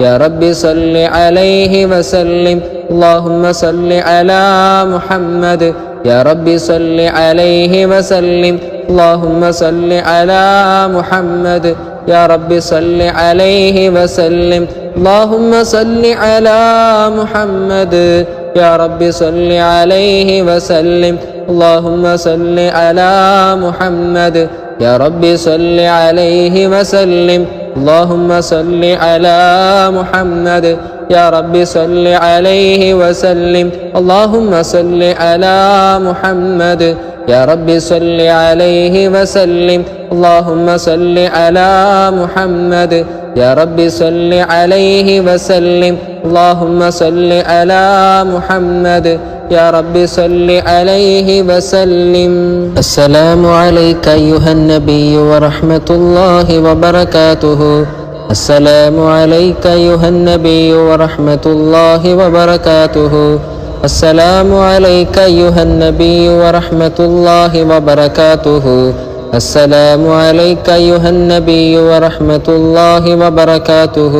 يا رب صل عليه وسلم اللهم صل على محمد يا رب صل عليه وسلم اللهم صل على محمد يا رب صل عليه وسلم اللهم صل على محمد يا رب صل عليه وسلم اللهم صل على محمد يا رب صل عليه وسلم اللهم صل على محمد يا رب صل عليه وسلم اللهم صل على محمد يا رب صل عليه وسلم اللهم صل على محمد يا رب صل عليه وسلم اللهم صل على محمد يا رب صل عليه وسلم. السلام عليك أيها النبي ورحمة الله وبركاته. السلام عليك أيها النبي ورحمة الله وبركاته. السلام عليك أيها النبي ورحمة الله وبركاته. السلام عليك أيها النبي ورحمة الله وبركاته.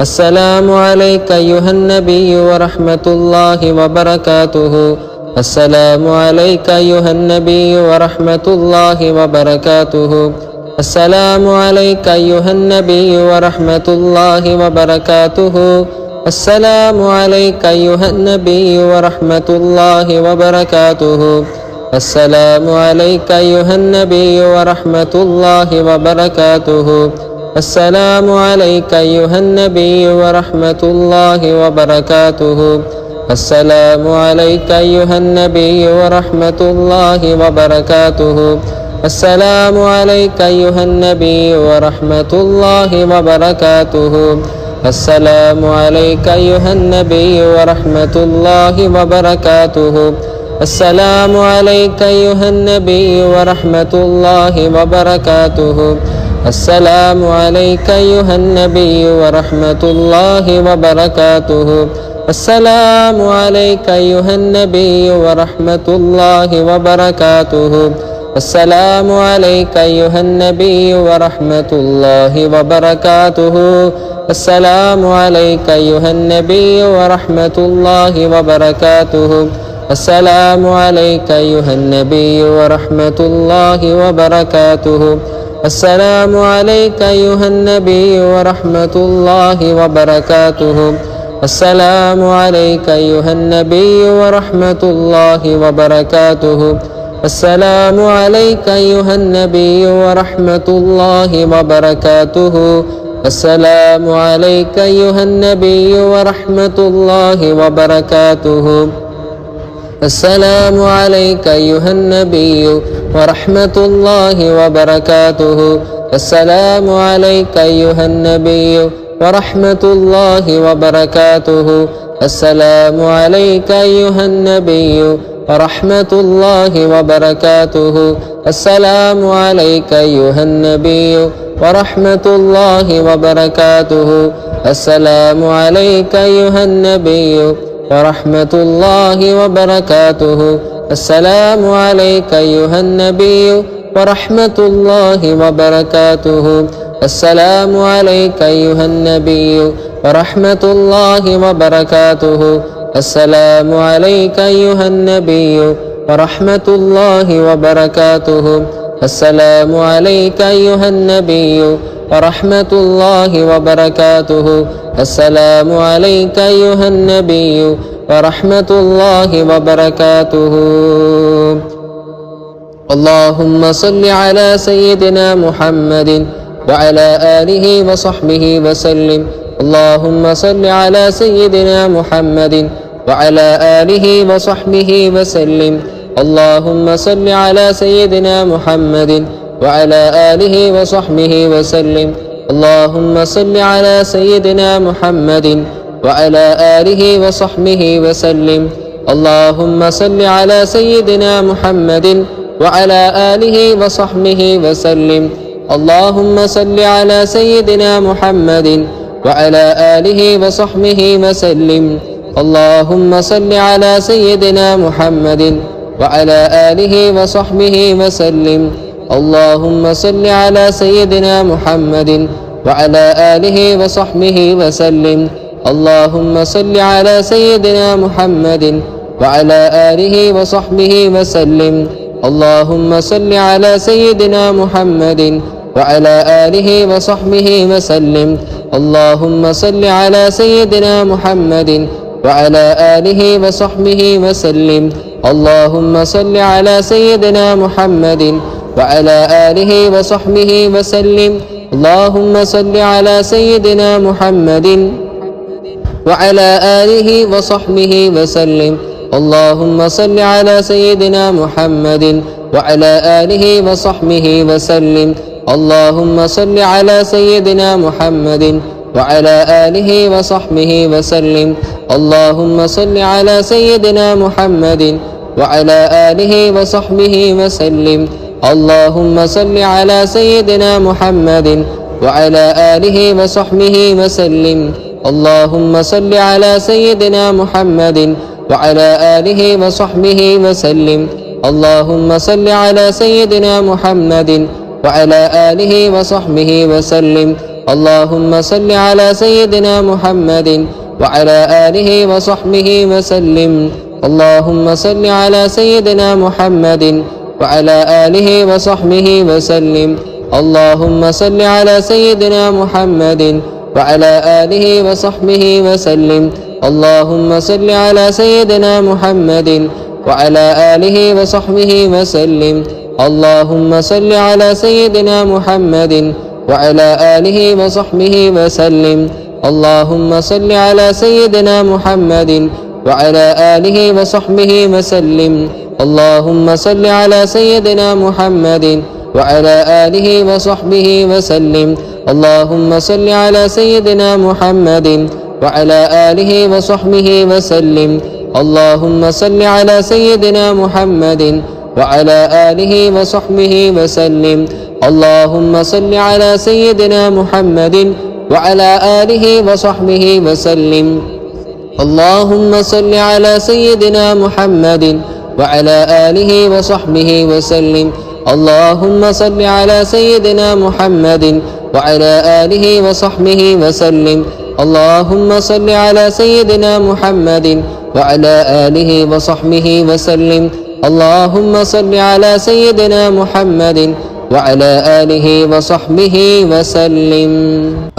السلام عليك أيها النبي ورحمة الله وبركاته. السلام عليك أيها النبي ورحمة الله وبركاته. السلام عليك أيها النبي ورحمة الله وبركاته. السلام عليك أيها النبي ورحمة الله وبركاته. السلام عليك أيها النبي ورحمة الله وبركاته. السلام عليك أيها النبي ورحمة الله وبركاته. السلام عليك أيها النبي ورحمة الله وبركاته. السلام عليك أيها النبي ورحمة الله وبركاته. السلام عليك أيها النبي ورحمة الله وبركاته. السلام عليك أيها النبي ورحمة الله وبركاته. السلام عليك أيها النبي ورحمة الله وبركاته. السلام عليك أيها النبي ورحمة الله وبركاته. السلام عليك أيها النبي ورحمة الله وبركاته. السلام عليك أيها النبي ورحمة الله وبركاته. السلام عليك أيها النبي ورحمة الله وبركاته. السلام عليك أيها النبي ورحمة الله وبركاته. السلام عليك أيها النبي ورحمة الله وبركاته. السلام عليك أيها النبي ورحمة الله وبركاته. السلام عليك أيها النبي ورحمة الله وبركاته. السلام عليك أيها النبي ورحمة الله وبركاته. السلام عليك أيها النبي ورحمة الله وبركاته. السلام عليك أيها النبي ورحمة الله وبركاته. السلام عليك أيها النبي ورحمة الله وبركاته. السلام عليك أيها النبي ورحمة الله وبركاته. السلام عليك أيها النبي ورحمة الله وبركاته. السلام عليك أيها النبي ورحمة الله وبركاته. السلام عليك أيها النبي ورحمة الله وبركاته. السلام عليك أيها النبي ورحمة الله وبركاته. السلام عليك أيها النبي ورحمة الله وبركاته. اللهم صل على سيدنا محمد وعلى آله وصحبه وسلم. اللهم صل على سيدنا محمد وعلى آله وصحبه وسلم. اللهم صل على سيدنا محمد وعلى آله وصحبه وسلم. اللهم صل على سيدنا محمد وعلى آله وصحبه وسلم. اللهم صل على سيدنا محمد وعلى آله وصحبه وسلم. اللهم صل على سيدنا محمد وعلى آله وصحبه وسلم. اللهم صل على سيدنا محمد وعلى آله وصحبه وسلم. اللهم صل على سيدنا محمد وعلى آله وصحبه وسلم. اللهم صل على سيدنا محمد وعلى آله وصحبه وسلم. اللهم صل على سيدنا محمد وعلى آله وصحبه وسلم. اللهم صل على سيدنا محمد وعلى آله وصحبه وسلم. اللهم صل على سيدنا محمد وعلى آله وصحبه وسلم. اللهم صل على سيدنا محمد وعلى آله وصحبه وسلم. اللهم صل على سيدنا محمد وعلى آله وصحبه وسلم. اللهم صل على سيدنا محمد وعلى آله وصحبه وسلم. اللهم صل على سيدنا محمد وعلى آله وصحبه وسلم. اللهم صل على سيدنا محمد وعلى آله وصحبه وسلم. اللهم صل على سيدنا محمد وعلى آله وصحبه وسلم. اللهم صل على سيدنا محمد وعلى آله وصحبه وسلم. اللهم صل على سيدنا محمد وعلى آله وصحبه وسلم. اللهم صل على سيدنا محمد وعلى آله وصحبه وسلم. اللهم صل على سيدنا محمد وعلى آله وصحبه وسلم. اللهم صل على سيدنا محمد وعلى آله وصحبه وسلم. اللهم صل على سيدنا محمد وعلى آله وصحبه وسلم. اللهم صل على سيدنا محمد وعلى آله وصحبه وسلم. اللهم صل على سيدنا محمد وعلى آله وصحبه وسلم. اللهم صل على سيدنا محمد وعلى آله وصحبه وسلم. اللهم صل على سيدنا محمد وعلى آله وصحبه وسلم. اللهم صل على سيدنا محمد وعلى آله وصحبه وسلم. اللهم صل على سيدنا محمد وعلى آله وصحبه وسلم. اللهم صل على سيدنا محمد وعلى آله وصحبه وسلم. اللهم صل على سيدنا محمد وعلى آله وصحبه وسلم. اللهم صل على سيدنا محمد وعلى آله وصحبه وسلم.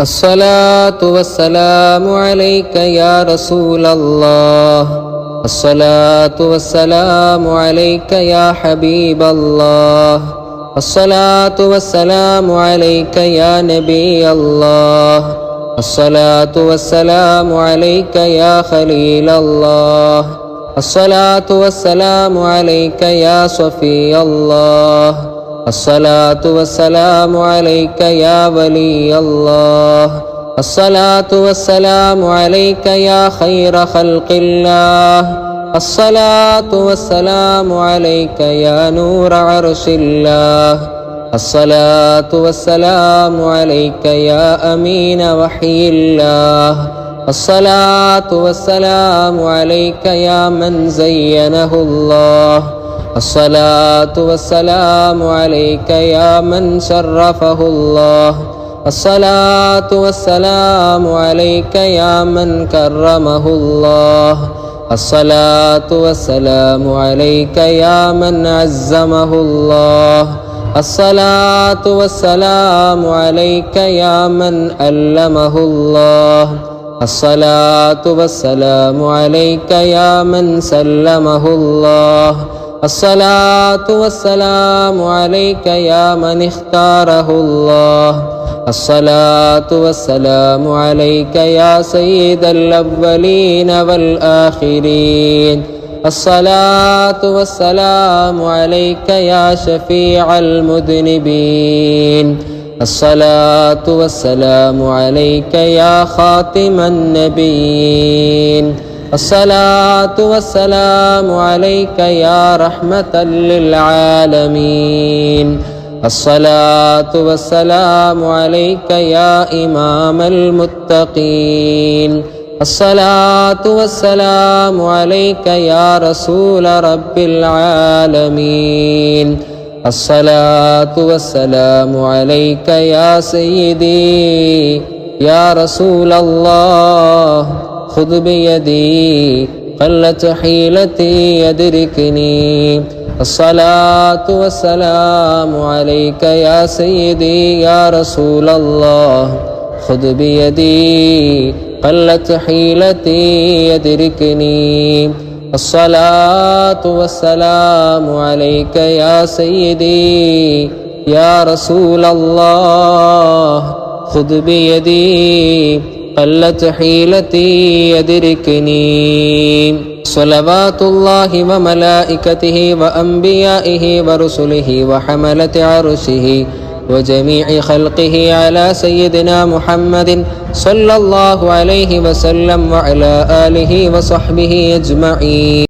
الصلاة والسلام عليك يا رسول الله. الصلاة والسلام عليك يا حبيب الله. الصلاة والسلام عليك يا نبي الله. الصلاة والسلام عليك يا خليل الله. الصلاة والسلام عليك يا صفي الله. الصلاة والسلام عليك يا ولي الله. الصلاة والسلام عليك يا خير خلق الله. الصلاة والسلام عليك يا نور عرش الله. الصلاة والسلام عليك يا أمين وحي الله. الصلاة والسلام عليك يا من زينه الله. الصلاة والسلام عليك يا من شرفه الله. الصلاة والسلام عليك يا من كرمه الله. الصلاة والسلام عليك يا من عزمه الله. الصلاة والسلام عليك يا من علمه الله. الصلاة والسلام عليك يا من سلمه الله. الصلاة والسلام عليك يا من اختاره الله. الصلاة والسلام عليك يا سيد الأولين والآخرين. الصلاة والسلام عليك يا شفيع المذنبين. الصلاة والسلام عليك يا خاتم النبيين. الصلاة والسلام عليك يا رحمة للعالمين. الصلاة والسلام عليك يا إمام المتقين. الصلاة والسلام عليك يا رسول رب العالمين. الصلاة والسلام عليك يا سيدي يا رسول الله خذ بيدي قلت حيلتي يدركني الصلاة والسلام عليك يا سيدي يا رسول الله خذ بيدي قلت حيلتي يدركني الصلاة والسلام عليك يا سيدي يا رسول الله خذ بيدي قلت حيلتي يدركني صلوات الله وملائكته وأنبيائه ورسله وحملة عرشه وجميع خلقه على سيدنا محمد صلى الله عليه وسلم وعلى آله وصحبه أجمعين.